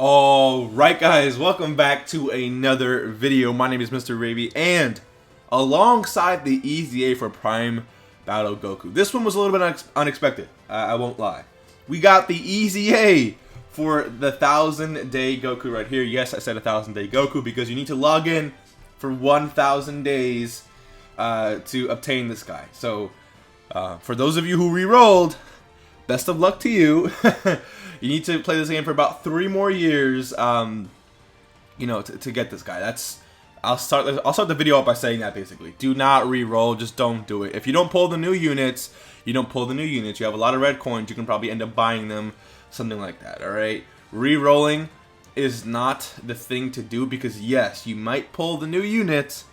Alright guys, welcome back to another video. My name is Mr. Raby, and alongside the EZA for Prime Battle Goku. This one was a little bit unexpected, I won't lie. We got the EZA for the 1,000-day Goku right here. Yes, I said 1,000-day Goku because you need to log in for 1,000 days to obtain this guy. So, for those of you who re-rolled, best of luck to you. You need to play this game for about 3 more years, you know, to get this guy. I'll start the video off by saying that basically. Do not re-roll, just don't do it. If you don't pull the new units, you don't pull the new units. You have a lot of red coins, you can probably end up buying them, something like that, alright? Re-rolling is not the thing to do because yes, you might pull the new units,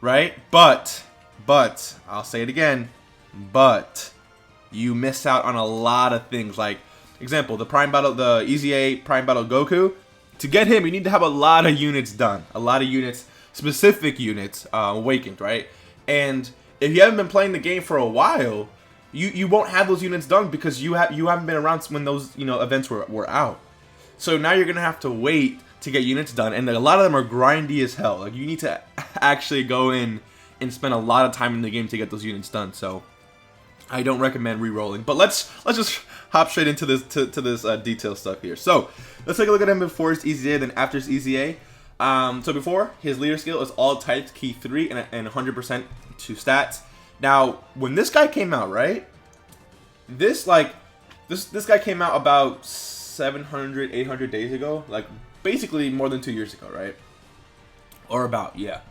right? But, I'll say it again, but you miss out on a lot of things. Like, example, the EZA Prime Battle Goku. To get him, you need to have a lot of units done. A lot of units, specific units, awakened, right? And if you haven't been playing the game for a while, you won't have those units done because you haven't been around when those events were out. So now you're gonna have to wait to get units done, and a lot of them are grindy as hell. Like, you need to actually go in and spend a lot of time in the game to get those units done. So I don't recommend re-rolling, but let's just hop straight into this this detail stuff here. So let's take a look at him before his EZA, then after his EZA. So before, his leader skill is all types, key 3, and 100% to stats. Now, when this guy came out, right? This guy came out about 700, 800 days ago, like basically more than 2 years ago, right? Or about, yeah.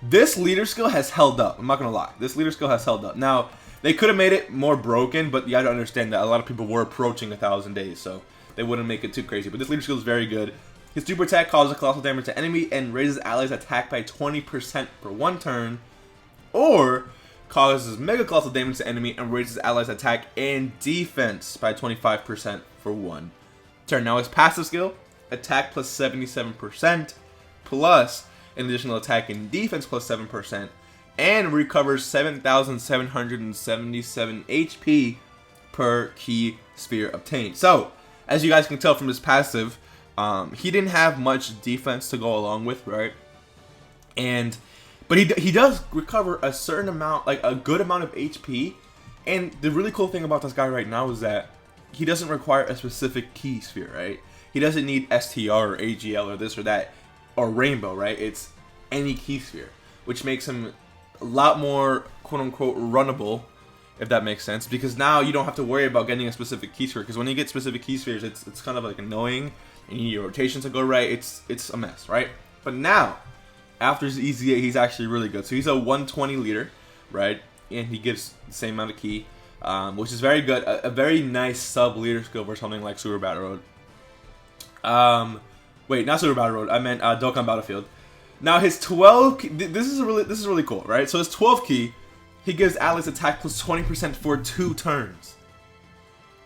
This leader skill has held up. I'm not gonna lie. This leader skill has held up. Now, they could have made it more broken, but you got to understand that a lot of people were approaching 1,000 days, so they wouldn't make it too crazy. But this leader skill is very good. His super attack causes colossal damage to enemy and raises allies' attack by 20% per 1 turn, or causes mega colossal damage to enemy and raises allies' attack and defense by 25% for 1 turn. Now his passive skill, attack plus 77%, plus an additional attack and defense plus 7%, and recovers 7,777 HP per key sphere obtained. So, as you guys can tell from his passive, he didn't have much defense to go along with, right? But he does recover a certain amount, like a good amount of HP. And the really cool thing about this guy right now is that he doesn't require a specific key sphere, right? He doesn't need STR or AGL or this or that or Rainbow, right? It's any key sphere, which makes him a lot more quote-unquote runnable, if that makes sense, because now you don't have to worry about getting a specific key sphere, because when you get specific key spheres, it's kind of like annoying, and you need your rotations to go right. It's a mess, right? But now, after his EZA, he's actually really good. So he's a 120 leader, right? And he gives the same amount of key, which is very good. A very nice sub leader skill for something like Super Battle Road. Wait, not Super Battle Road. I meant Dokkan Battlefield. Now his 12 key, this is really cool, right? So his 12 key, he gives allies attack plus 20% for 2 turns.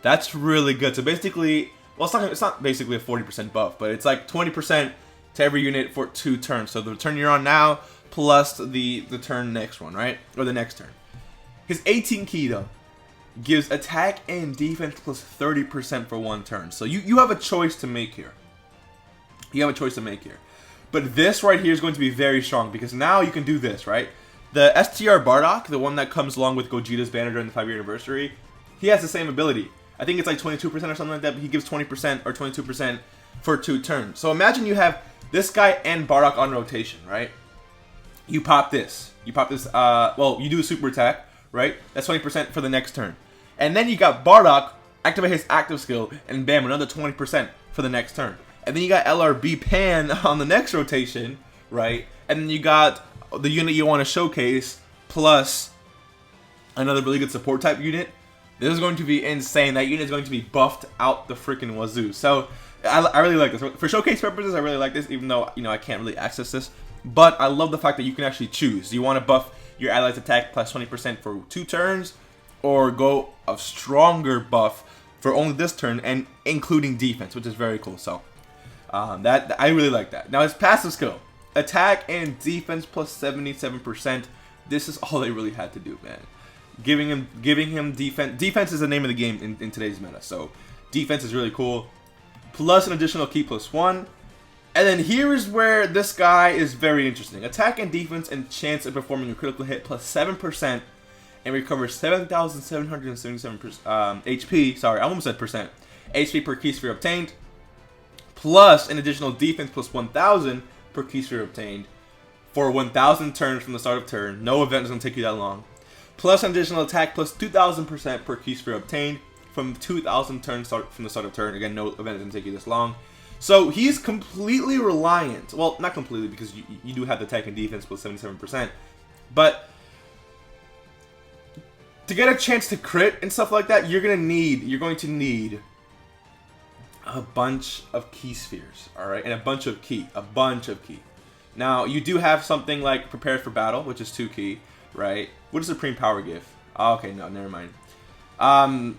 That's really good. So basically, well, it's not basically a 40% buff, but it's like 20% to every unit for 2 turns. So the turn you're on now plus the turn next one, right? Or the next turn. His 18 key though gives attack and defense plus 30% for 1 turn. So you have a choice to make here. But this right here is going to be very strong because now you can do this, right? The STR Bardock, the one that comes along with Gogeta's banner during the 5-year anniversary, he has the same ability. I think it's like 22% or something like that, but he gives 20% or 22% for 2 turns. So imagine you have this guy and Bardock on rotation, right? You pop this. Well, you do a super attack, right? That's 20% for the next turn. And then you got Bardock activate his active skill, and bam, another 20% for the next turn. And then you got LRB Pan on the next rotation, right? And then you got the unit you want to showcase, plus another really good support type unit. This is going to be insane. That unit is going to be buffed out the freaking wazoo. So I really like this. For showcase purposes, I really like this, even though, I can't really access this. But I love the fact that you can actually choose. Do you want to buff your allies attack plus 20% for 2 turns, or go a stronger buff for only this turn and including defense, which is very cool. So that I really like that. Now his passive skill, attack and defense plus 77%. This is all they really had to do, man. Giving him defense. Defense is the name of the game in today's meta. So defense is really cool. plus an additional key +1. And then here is where this guy is very interesting. Attack and defense and chance of performing a critical hit +7% and recovers 7,777 HP. Sorry, I almost said percent. HP per key sphere obtained. Plus an additional defense +1,000 per key sphere obtained for 1,000 turns from the start of turn. No event is going to take you that long. Plus an additional attack +2,000% per key sphere obtained from 2,000 turns from the start of turn. Again, no event is going to take you this long. So he's completely reliant. Well, not completely, because you do have the attack and defense +77%. But to get a chance to crit and stuff like that, you're going to need a bunch of key spheres, all right, and a bunch of key. Now you do have something like Prepared for Battle, which is 2 key, right? What does Supreme Power give? Oh, okay, no, never mind.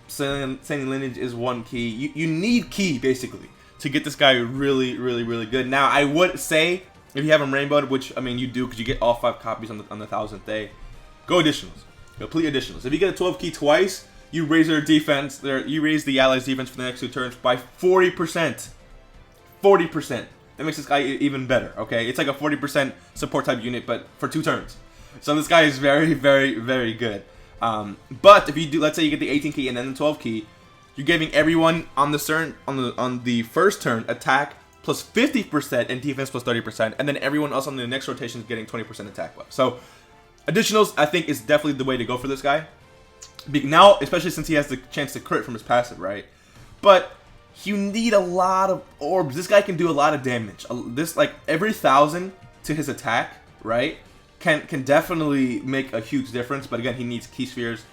Sending Lineage is 1 key. You need key basically to get this guy really good. Now I would say if you have him rainbowed, which I mean you do because you get all 5 copies on the 1000th day, go additionals, complete additionals. If you get a 12 key twice, you raise their defense. You raise the allies' defense for the next 2 turns by 40%. 40%. That makes this guy even better. Okay, it's like a 40% support type unit, but for 2 turns. So this guy is very good. But if you do, let's say you get the 18 key and then the 12 key, you're giving everyone on the first turn attack +50% and defense +30%, and then everyone else on the next rotation is getting 20% attack buff. So additionals, I think, is definitely the way to go for this guy. Now, especially since he has the chance to crit from his passive, right? But you need a lot of orbs. This guy can do a lot of damage. This, like, every 1,000 to his attack, right, can definitely make a huge difference. But again, he needs key spheres.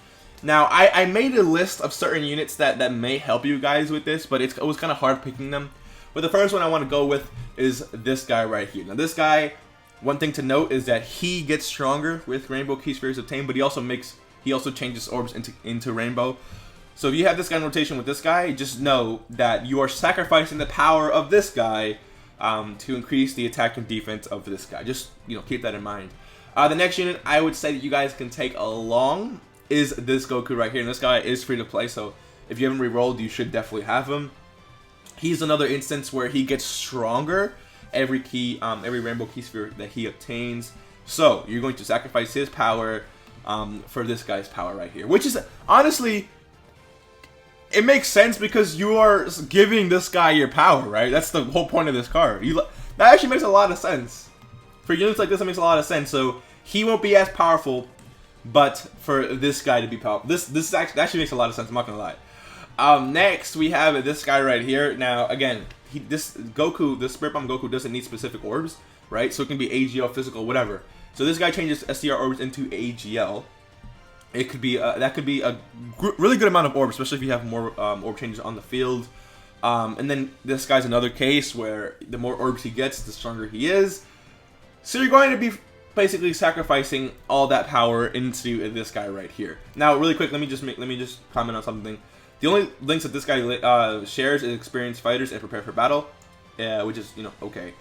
Now, I made a list of certain units that may help you guys with this, but it was kind of hard picking them. But the first one I want to go with is this guy right here. Now, this guy, one thing to note is that he gets stronger with Rainbow Key Spheres obtained, but he also changes orbs into Rainbow. So if you have this guy in rotation with this guy, just know that you are sacrificing the power of this guy to increase the attack and defense of this guy. Just, keep that in mind. The next unit I would say that you guys can take along is this Goku right here. And this guy is free to play, so if you haven't re-rolled, you should definitely have him. He's another instance where he gets stronger every Rainbow Key Sphere that he obtains. So you're going to sacrifice his power for this guy's power right here, which is honestly, it makes sense because you are giving this guy your power, right? That's the whole point of this card. That actually makes a lot of sense. For units like this, it makes a lot of sense. So he won't be as powerful, but for this guy to be powerful, this actually makes a lot of sense. I'm not gonna lie. Next we have this guy right here. Now again, this Spirit Bomb Goku doesn't need specific orbs, right? So it can be AGL, physical, whatever. So this guy changes STR orbs into AGL. It could be that could be a really good amount of orbs, especially if you have more orb changes on the field. And then this guy's another case where the more orbs he gets, the stronger he is. So you're going to be basically sacrificing all that power into this guy right here. Now, really quick, let me just comment on something. The only links that this guy shares is Experienced Fighters and Prepare for Battle, which is okay.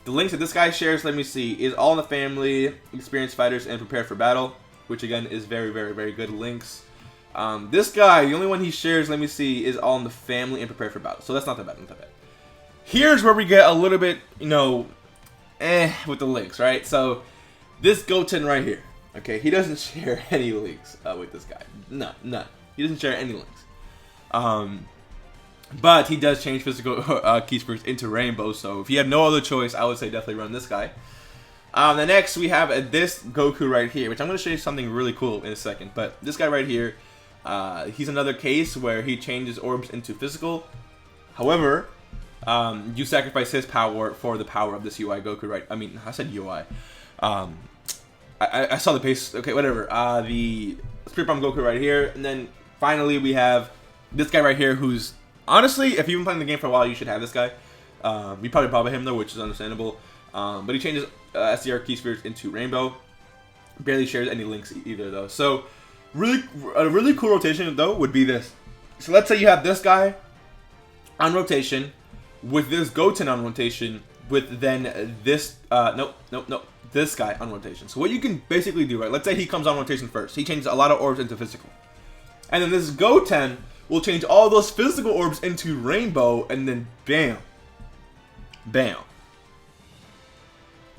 The links that this guy shares, let me see, is All in the Family, Experienced Fighters, and Prepare for Battle, which again is very good links. This guy, the only one he shares, let me see, is All in the Family and Prepare for Battle. So that's not that bad, Here's where we get a little bit, with the links, right? So this Goten right here, okay, he doesn't share any links with this guy. None. He doesn't share any links. But he does change physical key spheres into Rainbow, so if you have no other choice, I would say definitely run this guy. The next we have this Goku right here, which I'm going to show you something really cool in a second. But this guy right here, he's another case where he changes orbs into physical. However, you sacrifice his power for the power of this UI Goku, right? I mean, I said UI. I saw the base. Okay, whatever. The Spirit Bomb Goku right here, and then finally we have this guy right here, who's honestly, if you've been playing the game for a while, you should have this guy. You probably bought him though, which is understandable. But he changes SDR Key Spheres into Rainbow. Barely shares any links either though. So a really cool rotation though would be this. So let's say you have this guy on rotation with this Goten on rotation with then this this guy on rotation. So what you can basically do, right? Let's say he comes on rotation first. He changes a lot of orbs into physical. And then this Goten will change all those physical orbs into rainbow, and then bam. Bam.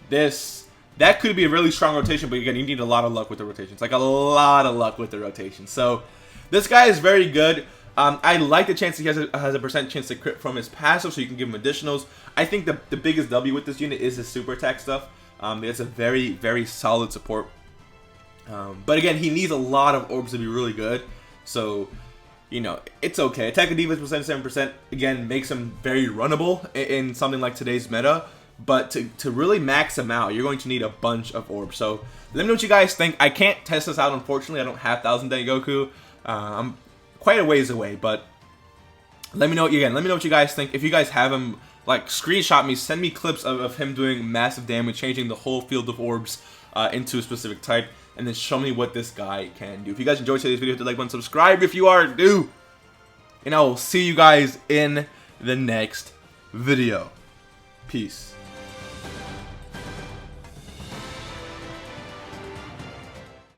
That could be a really strong rotation, but again, you need a lot of luck with the rotations. Like, a lot of luck with the rotation. So, this guy is very good. I like the chance he has a percent chance to crit from his passive, so you can give him additionals. I think the biggest W with this unit is his super attack stuff. It's a very, very solid support. But again, he needs a lot of orbs to be really good. So, you know, it's okay. Attack and defense percent 7%, again, makes him very runnable in something like today's meta. But to really max him out, you're going to need a bunch of orbs. So let me know what you guys think. I can't test this out, unfortunately. I don't have 1000 Day Goku. I'm quite a ways away, but let me know again. Let me know what you guys think. If you guys have him, like, screenshot me, send me clips of him doing massive damage, changing the whole field of orbs into a specific type, and then show me what this guy can do. If you guys enjoyed today's video, hit the like button, subscribe if you are new, and I will see you guys in the next video. Peace.